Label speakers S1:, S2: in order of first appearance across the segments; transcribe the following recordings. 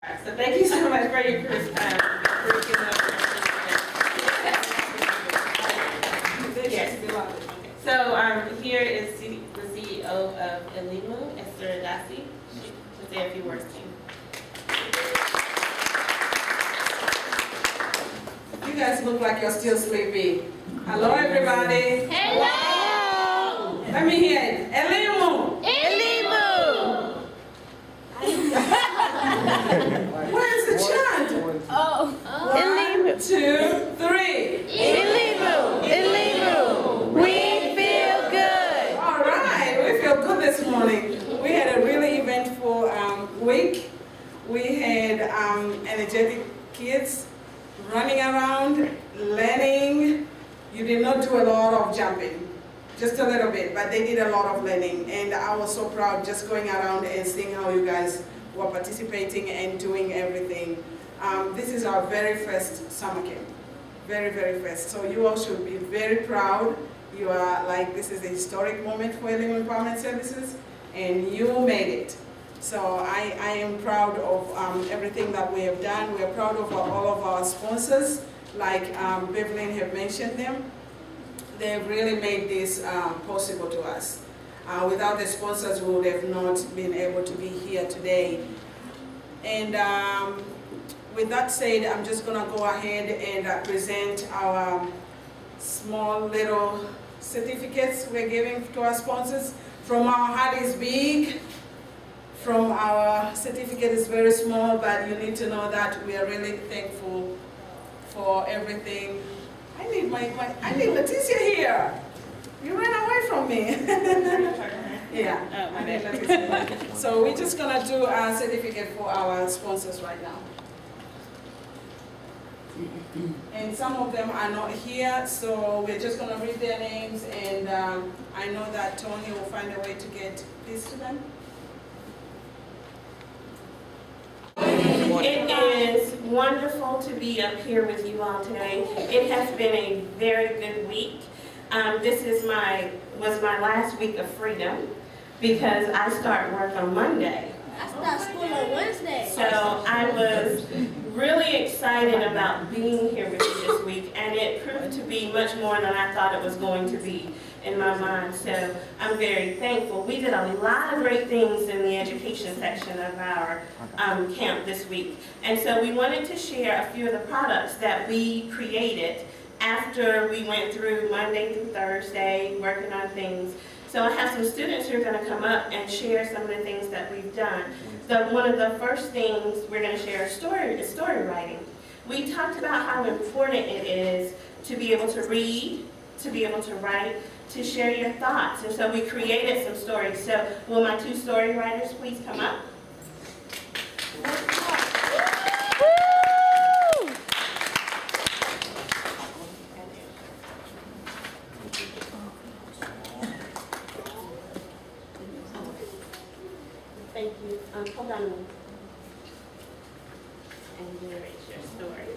S1: So thank you so much for your Yes. So here is the CEO of Elimu, Esther Dasi. She will say a few words to you.
S2: You guys look like you're still sleepy. Hello, everybody.
S3: Hello!
S2: Let me hear it. Elimu.
S3: Elimu!
S2: Where's the chant?
S3: Oh.
S2: 1, 2, 3.
S3: Elimu! Elimu! We feel good!
S2: All right, we feel good this morning. We had a really eventful week. We had energetic kids running around, learning. You did not do a lot of jumping, just a little bit, but they did a lot of learning. And I was so proud just going around and seeing how you guys were participating and doing everything. This is our very first summer camp. Very, very first. So you all should be very proud. You are like, this is a historic moment for Elimu Empowerment Services, and you made it. So I am proud of everything that we have done. We are proud of all of our sponsors, like Beverly have mentioned them. They have really made this possible to us. Without the sponsors, we would have not been able to be here today. And with that said, I'm just going to go ahead and present our small little certificates we're giving to our sponsors. From our heart is big. From our certificate is very small, but you need to know that we are really thankful for everything. I need Leticia here. You ran away from me. Yeah, I need Leticia. So we're just gonna do a certificate for our sponsors right now. And some of them are not here, so we're just gonna read their names, and I know that Tony will find a way to get this to them.
S1: It is wonderful to be up here with you all today. It has been a very good week. This was my last week of freedom because I start work on Monday.
S3: I start school on Wednesday.
S1: So I was really excited about being here with you this week, and it proved to be much more than I thought it was going to be in my mind. So I'm very thankful. We did a lot of great things in the education section of our camp this week. And so we wanted to share a few of the products that we created after we went through Monday through Thursday working on things. So I have some students who are going to come up and share some of the things that we've done. One of the first things we're going to share is story writing. We talked about how important it is to be able to read, to be able to write, to share your thoughts. And so we created some stories. So will my two story writers please come up? Thank you. Hold on a minute. And here is your story.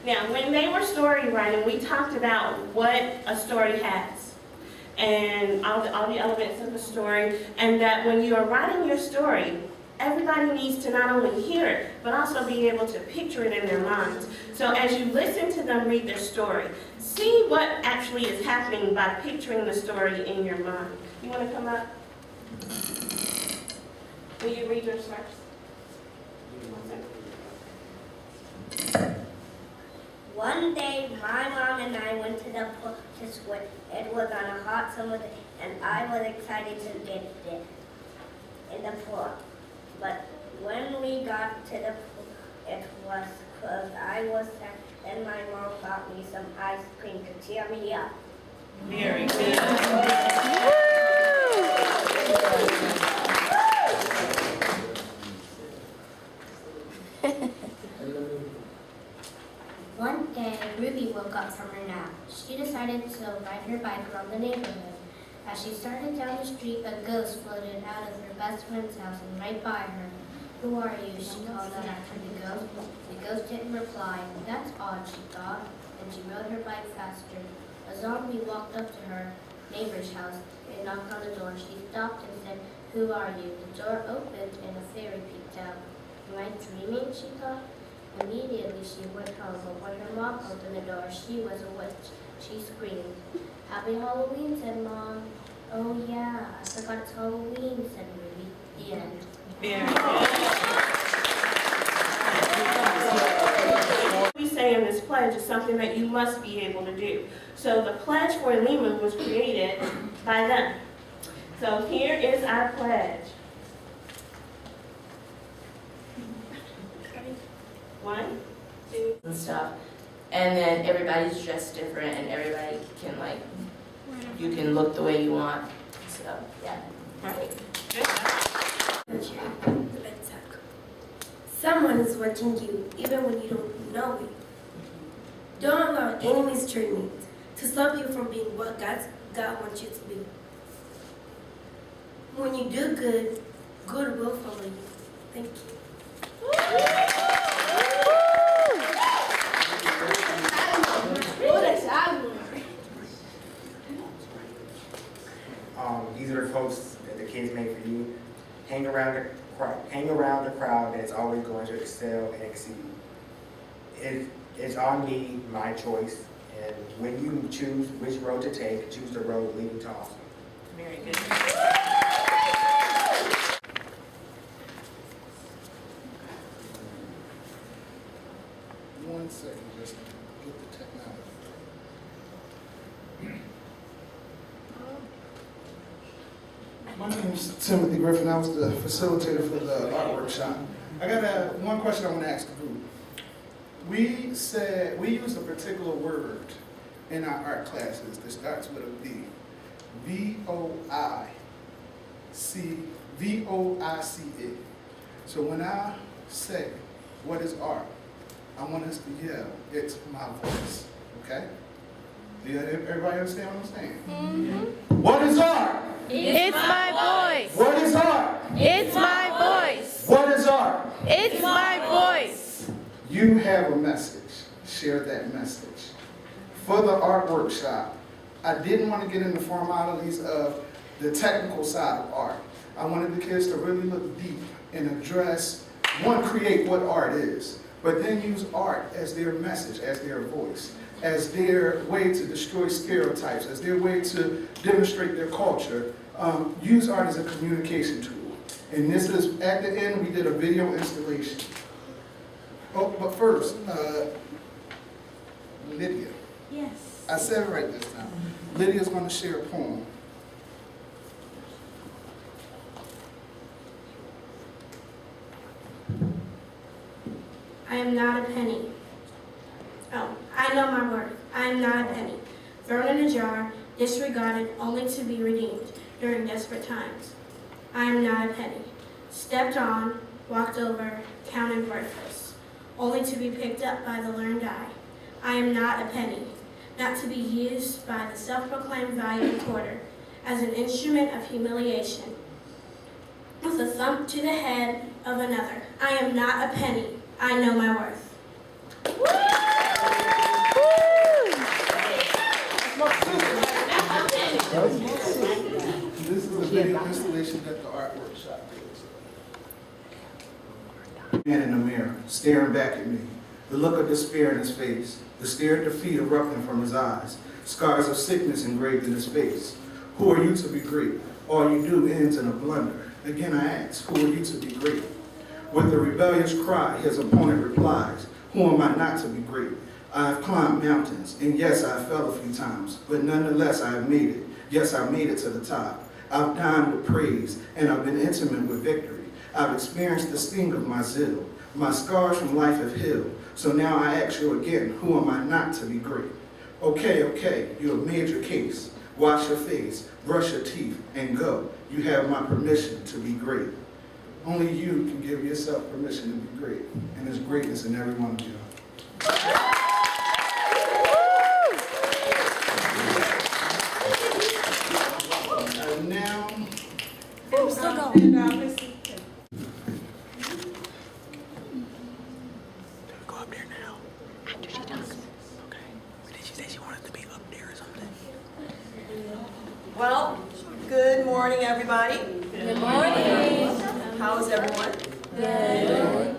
S1: Now, when they were story writing, we talked about what a story has and all the elements of the story, and that when you are writing your story, everybody needs to not only hear it, but also be able to picture it in their minds. So as you listen to them read their story, see what actually is happening by picturing the story in your mind. You want to come up? Will you read yours first?
S4: One day, my mom and I went to the pool to swim. It was on a hot summer day, and I was excited to get there in the pool. But when we got to the pool, it was closed. I was sad, and my mom bought me some ice cream to cheer me up.
S1: Very good.
S5: One day, Ruby woke up from her nap. She decided to ride her bike around the neighborhood. As she started down the street, a ghost floated out of her best friend's house and right by her. "Who are you?" she called out after the ghost. The ghost didn't reply. "That's odd," she thought, and she rode her bike faster. A zombie walked up to her neighbor's house and knocked on the door. She stopped and said, "Who are you?" The door opened and a fairy peeked out. Am I dreaming, she thought. Immediately she went home, but when her mom opened the door, she was a witch. She screamed. Happy Halloween, said Mom. Oh yeah, I forgot it's Halloween, said Ruby. The end.
S1: Very good. What we say in this pledge is something that you must be able to do. So the pledge for Elimu was created by them. So here is our pledge. 1, 2,
S6: and stuff. And then everybody's dressed different and everybody can like, you can look the way you want. So, yeah.
S1: right. Good job.
S7: Someone is watching you, even when you don't know it. Don't allow any mistreatment to stop you from being what God wants you to be. When you do good, good will follow you. Thank you.
S8: These are the quotes that the kids made for you. Hang around the crowd that is always going to excel and exceed. It's on me, my choice, and when you choose which road to take, choose the road leading to awesome.
S1: Very good.
S9: One second, just get the technology. My name is Timothy Griffin. I was the facilitator for the art workshop. I got one question I want to ask the group. We used a particular word in our art classes that starts with a V. V-O-I-C-A. So when I say, what is art? I want us to yell, it's my voice, okay? Do everybody understand what I'm saying? Mm-hmm. What is art?
S3: It's my voice.
S9: What is art?
S3: It's my voice.
S9: What is art?
S3: It's my voice.
S9: You have a message. Share that message. For the art workshop, I didn't want to get into formalities of the technical side of art. I wanted the kids to really look deep and address, one, create what art is, but then use art as their message, as their voice, as their way to destroy stereotypes, as their way to demonstrate their culture. Use art as a communication tool. And this is, at the end, we did a video installation. Oh, but first, Lydia.
S3: Yes.
S9: I said it right this time. Lydia's going to share a poem.
S10: I am not a penny. Oh, I know my worth. I am not a penny. Thrown in a jar, disregarded, only to be redeemed during desperate times. I am not a penny. Stepped on, walked over, counted worthless, only to be picked up by the learned eye. I am not a penny, not to be used by the self-proclaimed value recorder as an instrument of humiliation, with a thump to the head of another. I am not a penny. I know my worth.
S9: This is a video installation that the art workshop did. Man in the mirror, staring back at me. The look of despair in his face. The stare of defeat erupting from his eyes. Scars of sickness engraved in his face. Who are you to be great? All you do ends in a blunder. Again I ask, who are you to be great? With a rebellious cry, his opponent replies, who am I not to be great? I have climbed mountains, and yes, I have fell a few times, but nonetheless I have made it. Yes, I made it to the top. I've dined with praise, and I've been intimate with victory. I've experienced the sting of my zeal. My scars from life have healed. So now I ask you again, who am I not to be great? Okay, you have made your case. Wash your face, brush your teeth, and go. You have my permission to be great. Only you can give yourself permission to be great, and there's greatness in every one of you. And now,
S11: Go up there now. After she does. Okay. Did she say she wanted to be up there or something?
S12: Well, good morning, everybody.
S3: Good morning.
S12: How is everyone?
S3: Good.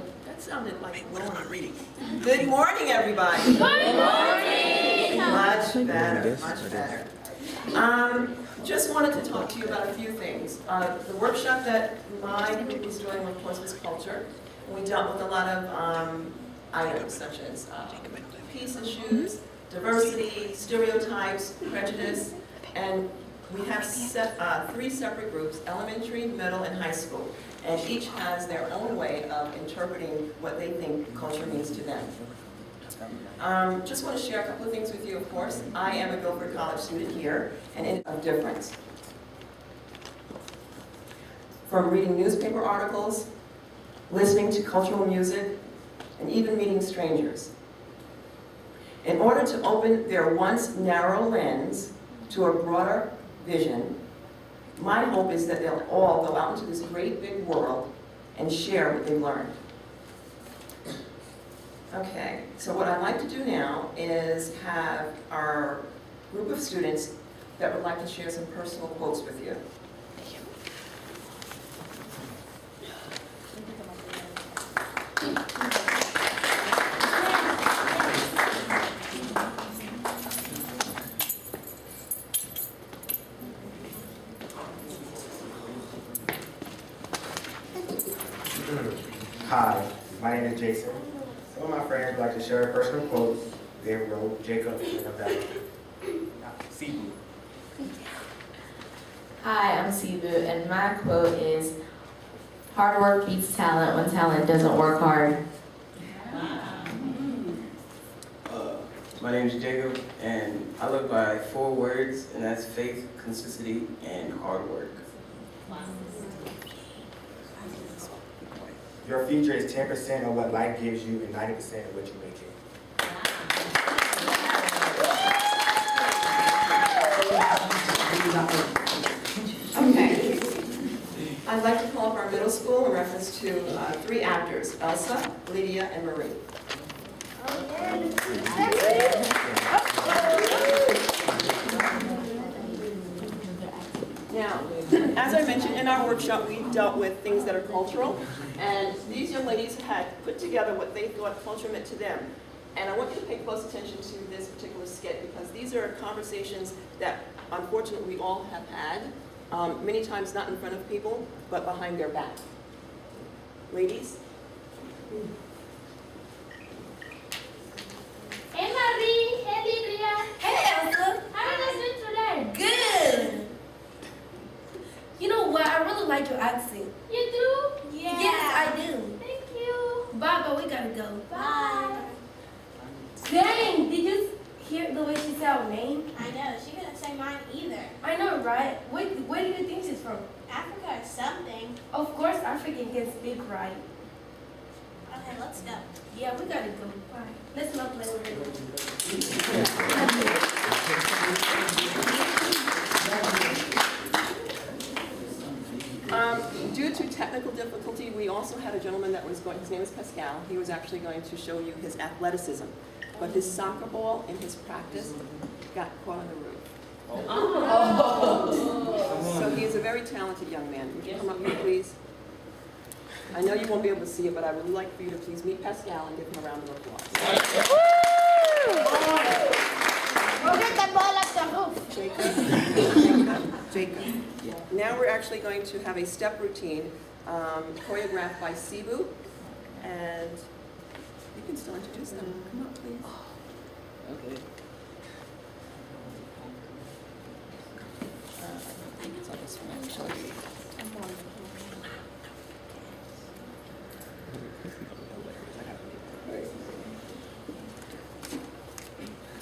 S12: sounded like
S11: What am I reading?
S12: Good morning, everybody.
S3: Good morning.
S12: Much better, much better. Just wanted to talk to you about a few things. The workshop that my group was doing, of course, was culture. And we dealt with a lot of items such as peace issues, diversity, stereotypes, prejudice, and we have 3 separate groups, elementary, middle, and high school. And each has their own way of interpreting what they think culture means to them. Just want to share a couple of things with you, of course. I am a Guilford College student here, and in a difference. From reading newspaper articles, listening to cultural music, and even meeting strangers. In order to open their once narrow lens to a broader vision, my hope is that they'll all go out into this great big world and share what they've learned. Okay, so what I'd like to do now is have our group of students that would like to share some personal quotes with you.
S8: Hi, my name is Jason. Some of my friends would like to share a personal quote they wrote Jacob in a valley. Cebu.
S6: Hi, I'm Cebu, and my quote is, hard work beats talent when talent doesn't work hard.
S13: My name is Jacob, and I live by 4 words, and that's faith, consistency, and hard work.
S8: Your future is 10% of what life gives you and 90% of what you make it.
S12: Okay. I'd like to call up our middle school in reference to 3 actors, Elsa, Lydia, and Marie. Now, as I mentioned in our workshop, we dealt with things that are cultural, and these young ladies had put together what they thought culture meant to them. And I want you to pay close attention to this particular skit, because these are conversations that unfortunately we all have had, many times not in front of people, but behind their back. Ladies?
S5: Hey Marie, hey Lydia.
S7: Hey, Elsa.
S5: How are you doing today?
S7: Good. You know what? I really like your accent.
S5: You do?
S7: Yeah. Yes, I do.
S5: Thank you.
S7: Bye, but we gotta go.
S5: Bye.
S7: Dang, did you hear the way she said our name?
S14: I know, she couldn't say mine either.
S7: I know, right? Where do you think she's from?
S14: Africa or something.
S7: Of course, African can speak, right?
S14: Okay, let's go.
S7: Yeah, we gotta go. Bye. Let's not play with it.
S12: Due to technical difficulty, we also had a gentleman that was going, his name is Pascal. He was actually going to show you his athleticism. But his soccer ball in his practice got caught on the roof. Oh. So he is a very talented young man. Would you come up here, please? I know you won't be able to see it, but I would like for you to please meet Pascal and give him a round of applause.
S14: We'll get the ball up the roof.
S12: Jacob. Now we're actually going to have a step routine choreographed by Cebu, and you can still introduce them. Come up, please.
S13: Okay.
S12: I think it's on this one, actually.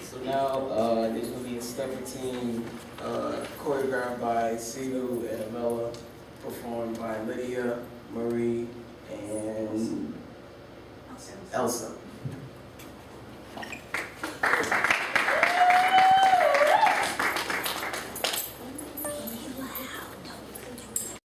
S13: So now there's going to be a step routine choreographed by Cebu and Amela, performed by Lydia, Marie, and Elsa.